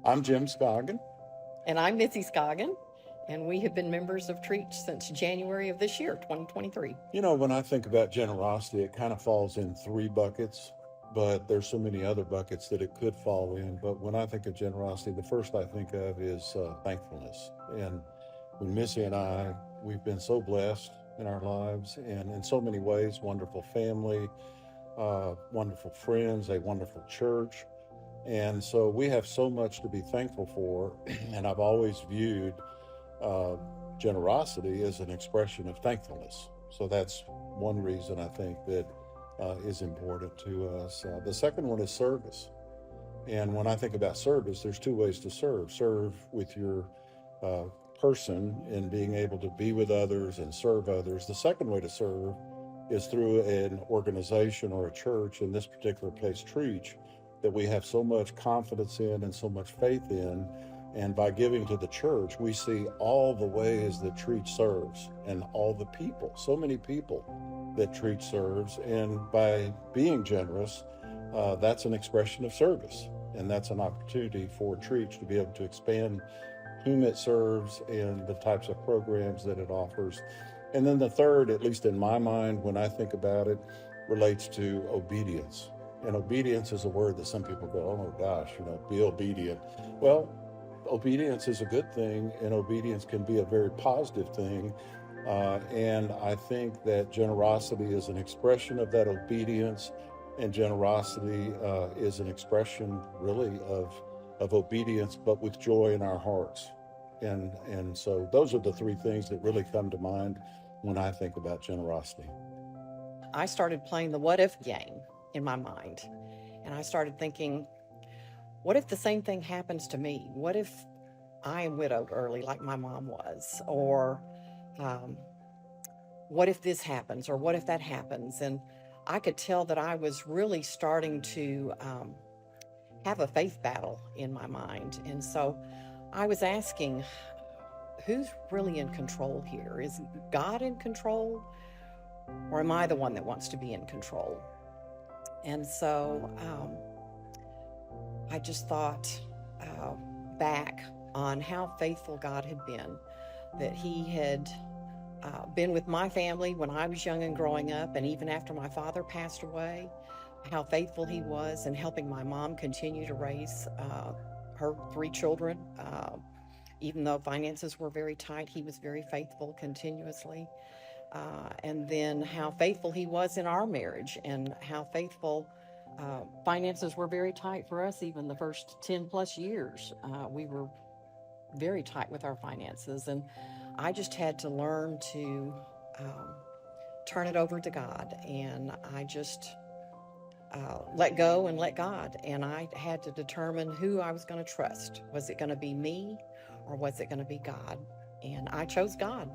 I'm Jim Scoggin. And I'm Missy Scoggin, and we have been members of Trietsch since January of this year, 2023. When I think about generosity, it kind of falls in three buckets, but there's so many other buckets that it could fall in. But when I think of generosity, the first I think of is thankfulness. And when Missy and I, we've been so blessed in our lives and in so many ways, wonderful family, wonderful friends, a wonderful church. And so we have so much to be thankful for. And I've always viewed uh, generosity as an expression of thankfulness. So that's one reason I think that is important to us. The second one is service. And when I think about service, there's two ways to serve: serve with your uh, person in being able to be with others and serve others. The second way to serve is through an organization or a church, in this particular case, Trietsch, that we have so much confidence in and so much faith in. And by giving to the church, we see all the ways that Trietsch serves and all the people, so many people that Trietsch serves. And by being generous, that's an expression of service. And that's an opportunity for Trietsch to be able to expand whom it serves and the types of programs that it offers. And then the third, at least in my mind, when I think about it, relates to obedience. And obedience is a word that some people go, oh my gosh, be obedient. Well, obedience is a good thing, and obedience can be a very positive thing. And I think that generosity is an expression of that obedience, and generosity is an expression, really, of obedience, but with joy in our hearts. And so those are the three things that really come to mind when I think about generosity. I started playing the what if game in my mind. And I started thinking, what if the same thing happens to me? What if I am widowed early like my mom was? Or um, what if this happens? Or what if that happens? And I could tell that I was really starting to have a faith battle in my mind. And so I was asking, who's really in control here? Is God in control? Or am I the one that wants to be in control? And so I just thought uh, back on how faithful God had been, that He had been with my family when I was young and growing up, and even after my father passed away, how faithful He was in helping my mom continue to raise her three children. Even though finances were very tight, He was very faithful continuously. And then how faithful He was in our marriage, and how faithful finances were very tight for us. Even the first 10 plus years, we were very tight with our finances. And I just had to learn to turn it over to God. And I just let go and let God. And I had to determine who I was going to trust. Was it going to be me, or was it going to be God? And I chose God.